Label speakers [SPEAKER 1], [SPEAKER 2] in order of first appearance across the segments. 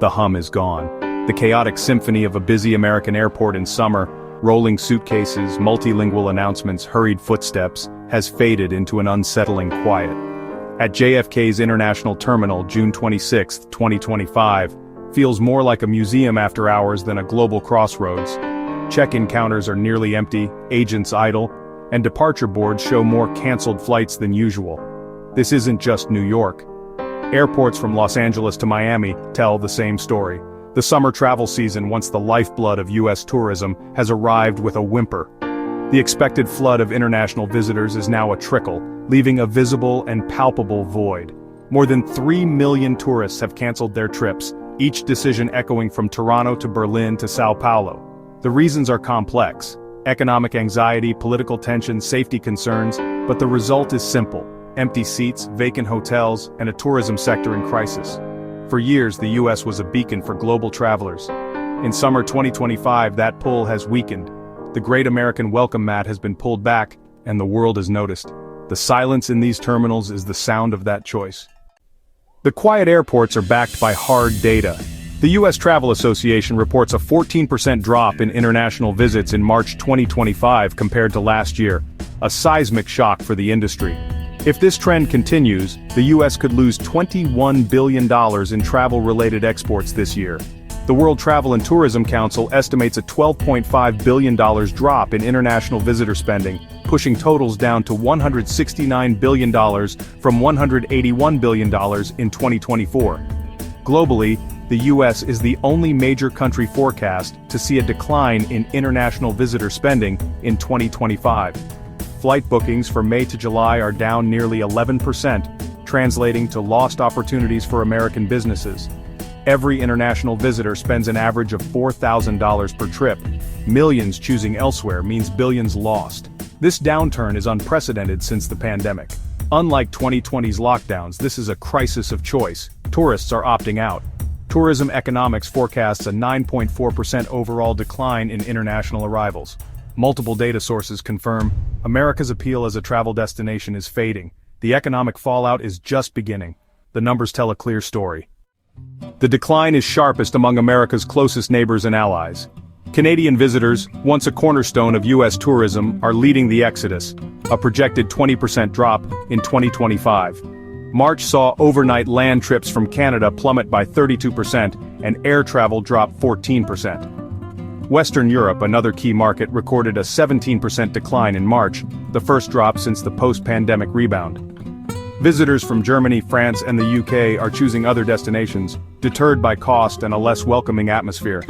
[SPEAKER 1] the hum is gone. The chaotic symphony of a busy American airport in summer, rolling suitcases, multilingual announcements, hurried footsteps, has faded into an unsettling quiet. At JFK's International Terminal, June 26, 2025, feels more like a museum after hours than a global crossroads. Check-in counters are nearly empty, agents idle, and departure boards show more canceled flights than usual. This isn't just New York. Airports from Los Angeles to Miami tell the same story. The summer travel season, once the lifeblood of U.S. tourism, has arrived with a whimper. The expected flood of international visitors is now a trickle, leaving a visible and palpable void. More than 3 million tourists have canceled their trips, each decision echoing from Toronto to Berlin to Sao Paulo. The reasons are complex: economic anxiety, political tension, safety concerns, but the result is simple: empty seats, vacant hotels, and a tourism sector in crisis. For years, the U.S. was a beacon for global travelers. In summer 2025, that pull has weakened. The great American welcome mat has been pulled back, and the world has noticed. The silence in these terminals is the sound of that choice. The quiet airports are backed by hard data. The U.S. Travel Association reports a 14% drop in international visits in March 2025 compared to last year, a seismic shock for the industry. If this trend continues, the U.S. could lose $21 billion in travel-related exports this year. The World Travel and Tourism Council estimates a $12.5 billion drop in international visitor spending, pushing totals down to $169 billion from $181 billion in 2024. Globally, the U.S. is the only major country forecast to see a decline in international visitor spending in 2025. Flight bookings for May to July are down nearly 11%, translating to lost opportunities for American businesses. Every international visitor spends an average of $4,000 per trip. Millions choosing elsewhere means billions lost. This downturn is unprecedented since the pandemic. Unlike 2020's lockdowns, this is a crisis of choice. Tourists are opting out. Tourism Economics forecasts a 9.4% overall decline in international arrivals. Multiple data sources confirm America's appeal as a travel destination is fading. The economic fallout is just beginning. The numbers tell a clear story. The decline is sharpest among America's closest neighbors and allies. Canadian visitors, once a cornerstone of U.S. tourism, are leading the exodus, a projected 20% drop in 2025. March saw overnight land trips from Canada plummet by 32% and air travel drop 14%. Western Europe, another key market, recorded a 17% decline in March, the first drop since the post-pandemic rebound. Visitors from Germany, France, and the UK are choosing other destinations, deterred by cost and a less welcoming atmosphere.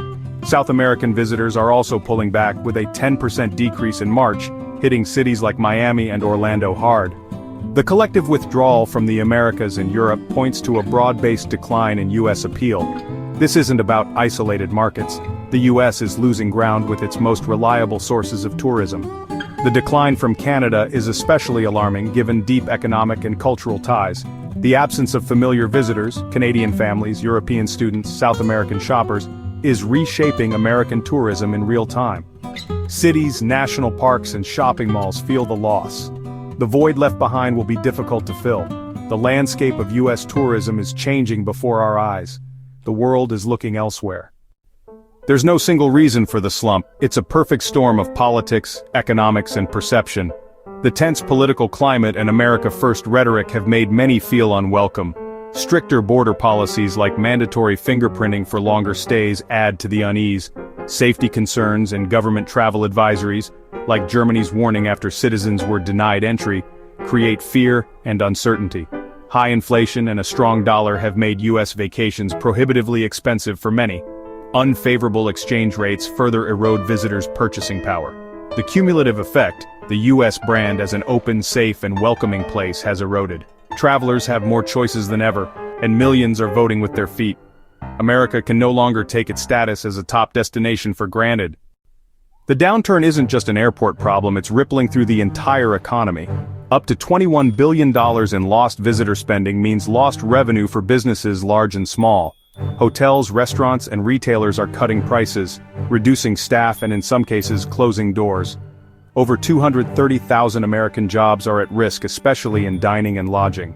[SPEAKER 1] South American visitors are also pulling back, with a 10% decrease in March, hitting cities like Miami and Orlando hard. The collective withdrawal from the Americas and Europe points to a broad-based decline in U.S. appeal. This isn't about isolated markets. The U.S. is losing ground with its most reliable sources of tourism. The decline from Canada is especially alarming given deep economic and cultural ties. The absence of familiar visitors, Canadian families, European students, South American shoppers, is reshaping American tourism in real time. Cities, national parks, and shopping malls feel the loss. The void left behind will be difficult to fill. The landscape of U.S. tourism is changing before our eyes. The world is looking elsewhere. There's no single reason for the slump. It's a perfect storm of politics, economics, and perception. The tense political climate and America First rhetoric have made many feel unwelcome. Stricter border policies like mandatory fingerprinting for longer stays add to the unease. Safety concerns and government travel advisories, like Germany's warning after citizens were denied entry, create fear and uncertainty. High inflation and a strong dollar have made U.S. vacations prohibitively expensive for many. Unfavorable exchange rates further erode visitors' purchasing power. The cumulative effect, the U.S. brand as an open, safe, and welcoming place, has eroded. Travelers have more choices than ever, and millions are voting with their feet. America can no longer take its status as a top destination for granted. The downturn isn't just an airport problem, it's rippling through the entire economy. Up to $21 billion in lost visitor spending means lost revenue for businesses large and small. Hotels, restaurants, and retailers are cutting prices, reducing staff and in some cases closing doors. Over 230,000 American jobs are at risk, especially in dining and lodging.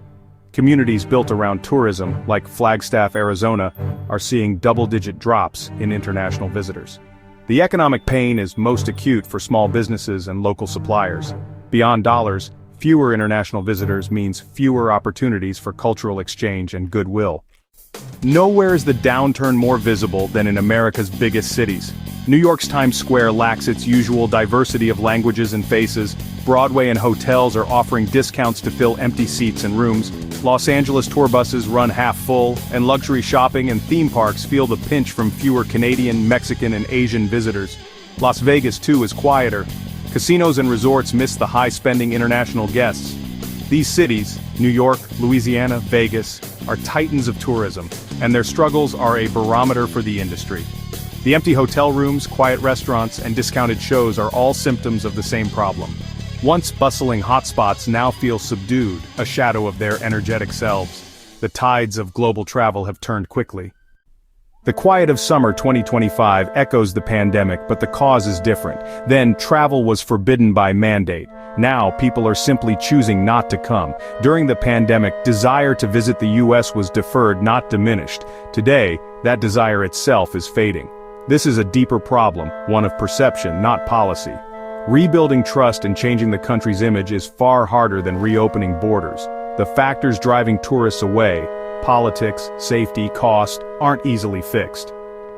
[SPEAKER 1] Communities built around tourism, like Flagstaff, Arizona, are seeing double-digit drops in international visitors. The economic pain is most acute for small businesses and local suppliers. Beyond dollars, fewer international visitors means fewer opportunities for cultural exchange and goodwill. Nowhere is the downturn more visible than in America's biggest cities. New York's Times Square lacks its usual diversity of languages and faces. Broadway and hotels are offering discounts to fill empty seats and rooms. Los Angeles tour buses run half full, and luxury shopping and theme parks feel the pinch from fewer Canadian, Mexican, and Asian visitors. Las Vegas, too, is quieter. Casinos and resorts miss the high-spending international guests. These cities, New York, Louisiana, Vegas, are titans of tourism, and their struggles are a barometer for the industry. The empty hotel rooms, quiet restaurants, and discounted shows are all symptoms of the same problem. Once bustling hotspots now feel subdued, a shadow of their energetic selves. The tides of global travel have turned quickly. The quiet of summer 2025 echoes the pandemic, but the cause is different. Then, travel was forbidden by mandate. Now, people are simply choosing not to come. During the pandemic, desire to visit the US was deferred, not diminished. Today, that desire itself is fading. This is a deeper problem, one of perception, not policy. Rebuilding trust and changing the country's image is far harder than reopening borders. The factors driving tourists away, politics, safety, cost, aren't easily fixed.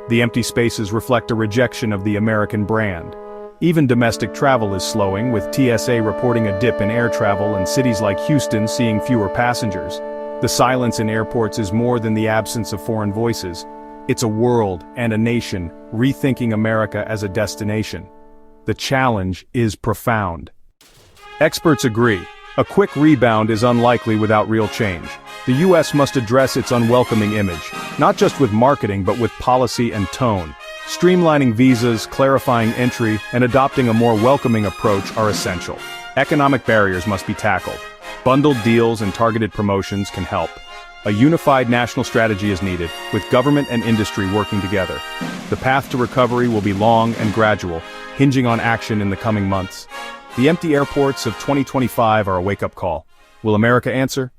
[SPEAKER 1] The empty spaces reflect a rejection of the American brand. Even domestic travel is slowing, with TSA reporting a dip in air travel and cities like Houston seeing fewer passengers. The silence in airports is more than the absence of foreign voices. It's a world and a nation rethinking America as a destination. The challenge is profound. Experts agree. A quick rebound is unlikely without real change. The US must address its unwelcoming image, not just with marketing but with policy and tone. Streamlining visas, clarifying entry, and adopting a more welcoming approach are essential. Economic barriers must be tackled. Bundled deals and targeted promotions can help. A unified national strategy is needed, with government and industry working together. The path to recovery will be long and gradual, hinging on action in the coming months. The empty airports of 2025 are a wake-up call. Will America answer?